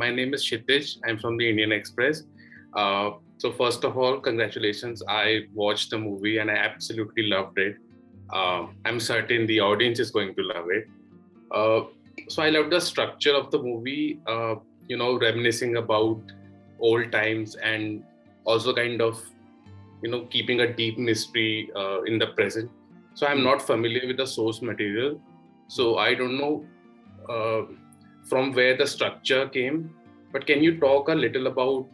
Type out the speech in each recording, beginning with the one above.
My name is Kshitij. I'm from the Indian Express. So first of all, congratulations. I watched the movie and I absolutely loved it. I'm certain the audience is going to love it. Uh, so I love the structure of the movie, reminiscing about old times and also kind of, keeping a deep mystery in the present. So I'm not familiar with the source material. So I don't know uh, from where the structure came. But can you talk a little about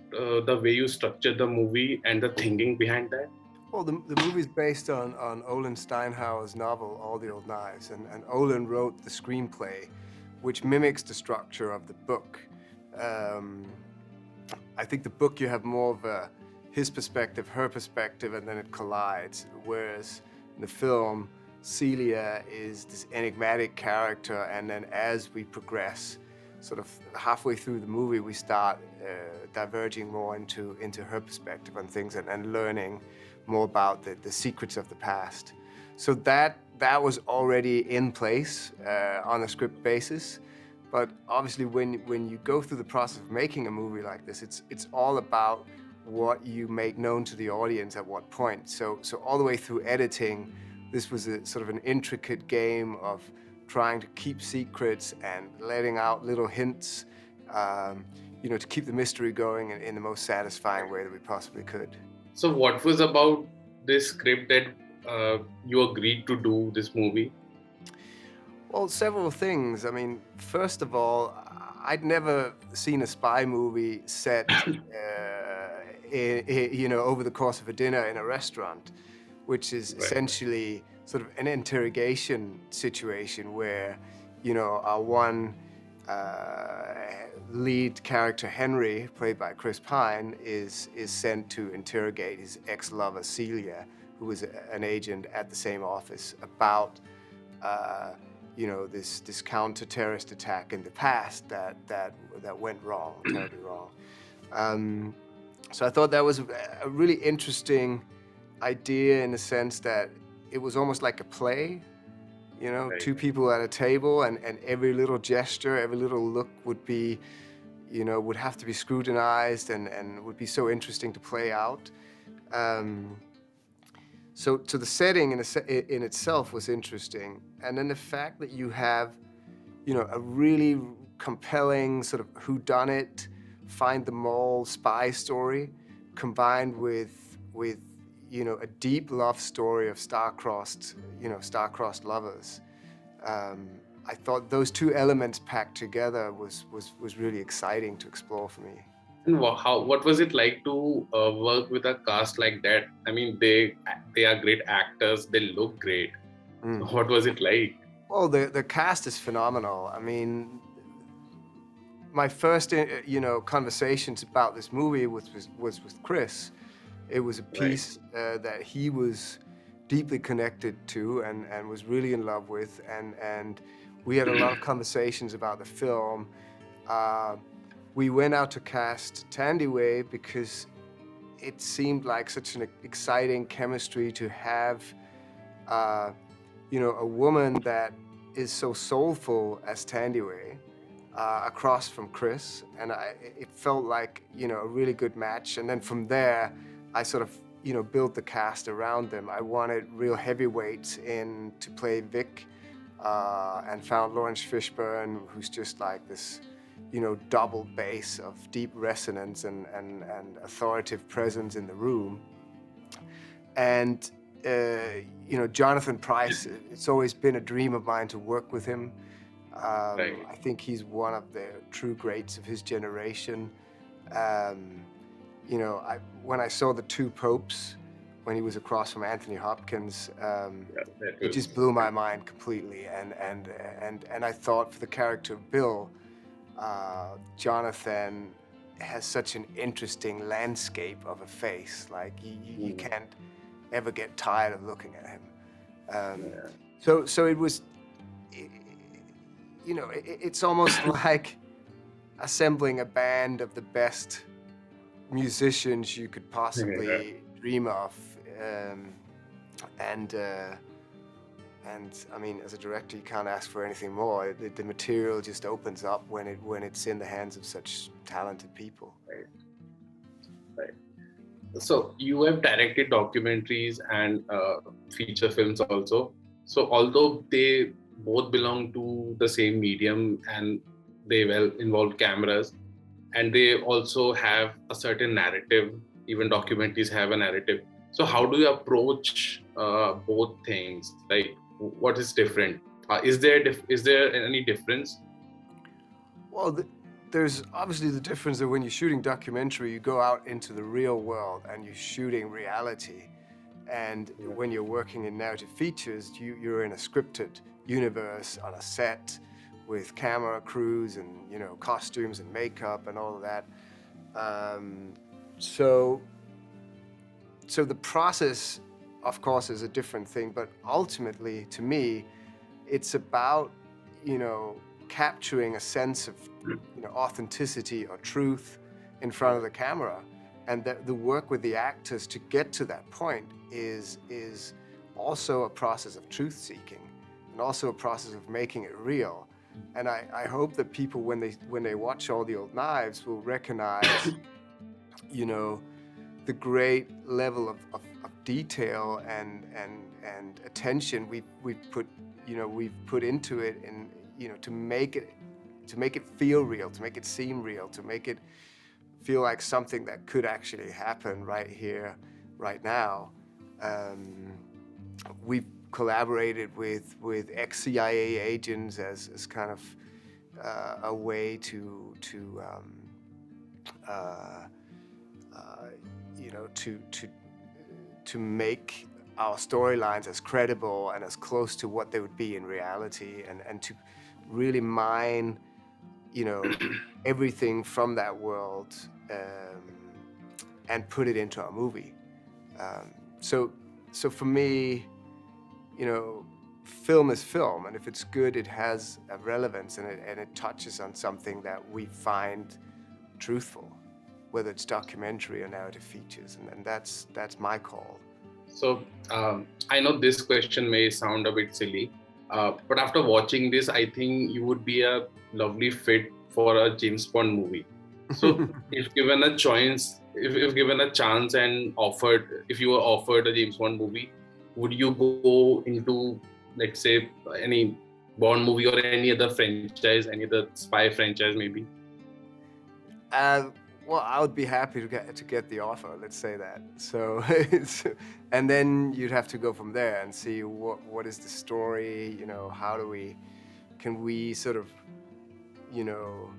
the way you structured the movie and the thinking behind that? Well, the movie is based on Olin Steinhauer's novel, All the Old Knives, and Olin wrote the screenplay, which mimics the structure of the book. Um, I think the book you have more of his perspective, her perspective, and then it collides, whereas in the film, Celia is this enigmatic character, and then as we progress, sort of halfway through the movie, we start diverging more into her perspective on things and learning more about the secrets of the past. So that was already in place on a script basis. But obviously, when you go through the process of making a movie like this, it's all about what you make known to the audience at what point. So all the way through editing, this was a sort of an intricate game of trying to keep secrets and letting out little hints, to keep the mystery going in the most satisfying way that we possibly could. So what was about this script that you agreed to do this movie? Well, several things. I mean, first of all, I'd never seen a spy movie set, over the course of a dinner in a restaurant, which is essentially sort of an interrogation situation where, our one lead character, Henry, played by Chris Pine, is sent to interrogate his ex-lover, Celia, who was an agent at the same office, about this counter-terrorist attack in the past that went wrong, terribly wrong. So I thought that was a really interesting idea in the sense that it was almost like a play, two people at a table, and every little gesture, every little look would be, would have to be scrutinized and would be so interesting to play out. So the setting in itself was interesting. And then the fact that you have, a really compelling sort of whodunit, find the mole spy story combined with a deep love story of star-crossed lovers. I thought those two elements packed together was really exciting to explore for me. And what was it like to work with a cast like that? I mean, they are great actors. They look great. What was it like? Well, the cast is phenomenal. I mean, my first conversations about this movie was with Chris. It was a piece that he was deeply connected to and was really in love with, and we had a lot of conversations about the film. We went out to cast Thandiwe because it seemed like such an exciting chemistry to have, a woman that is so soulful as Thandiwe across from Chris, and it felt like, a really good match. And then from there, I sort of, built the cast around them. I wanted real heavyweights in to play Vic, and found Lawrence Fishburne, who's just like this, double bass of deep resonance and authoritative presence in the room. And, Jonathan Pryce, it's always been a dream of mine to work with him. I think he's one of the true greats of his generation. When I saw The Two Popes, when he was across from Anthony Hopkins, it just blew my mind completely. And I thought for the character of Bill, Jonathan has such an interesting landscape of a face. Like you can't ever get tired of looking at him. So it was, it's almost like assembling a band of the best musicians you could possibly dream of. And I mean, as a director, you can't ask for anything more. The material just opens up when it's in the hands of such talented people. Right. Right. So you have directed documentaries and feature films also. So although they both belong to the same medium and they well involve cameras, and they also have a certain narrative, even documentaries have a narrative. So how do you approach both things? Like, what is different? Is there any difference? Well, there's obviously the difference that when you're shooting documentary, you go out into the real world and you're shooting reality. And when you're working in narrative features, you're in a scripted universe on a set with camera crews and, you know, costumes and makeup and all of that. So the process, of course, is a different thing, but ultimately, to me, it's about, you know, capturing a sense of, you know, authenticity or truth in front of the camera. And the work with the actors to get to that point is also a process of truth-seeking and also a process of making it real. And I hope that people, when they watch All the Old Knives, will recognize, you know, the great level of detail and attention we've put into it, and, you know, to make it feel real, to make it seem real, to make it feel like something that could actually happen right here, right now. We've collaborated with ex-CIA agents as kind of a way to you know, to make our storylines as credible and as close to what they would be in reality, and to really mine, you know, everything from that world and put it into our movie. So for me, you know, film is film, and if it's good, it has a relevance, and it touches on something that we find truthful, whether it's documentary or narrative features, and that's my call. So I know this question may sound a bit silly, but after watching this, I think you would be a lovely fit for a James Bond movie. So if given a choice, if given a chance and if you were offered a James Bond movie, would you go into, let's say, any Bond movie or any other franchise, any other spy franchise maybe? Well, I would be happy to get the offer. Let's say that. So, and then you'd have to go from there and see what is the story. You know, can we sort of, you know,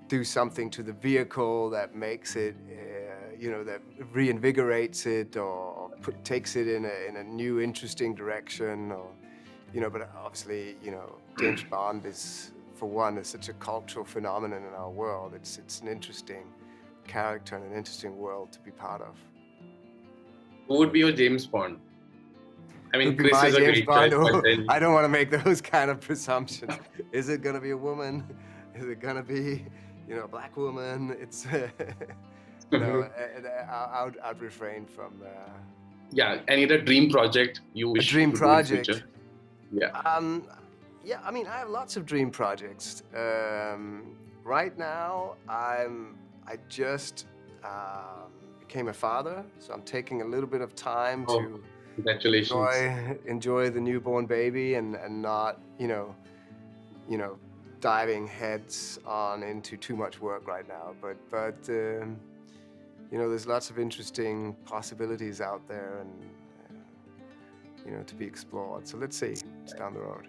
do something to the vehicle that makes it, you know, that reinvigorates it or takes it in a new, interesting direction, or, you know. But obviously, you know, James Bond is, for one, is such a cultural phenomenon in our world. It's an interesting character and an interesting world to be part of. Who would be your James Bond? I mean, Chris my is a James great Bond. choice, but then... I don't want to make those kind of presumptions. Is it going to be a woman? Is it going to be, you know, a black woman? It's no. I'd refrain from. Yeah, any other dream project you wish a dream to project? Do in future? Yeah. Yeah, I mean, I have lots of dream projects. Right now, I just became a father, so I'm taking a little bit of time to congratulations. Enjoy the newborn baby and not, you know, diving heads on into too much work right now. But you know, there's lots of interesting possibilities out there, and you know, to be explored. So let's see. It's down the road.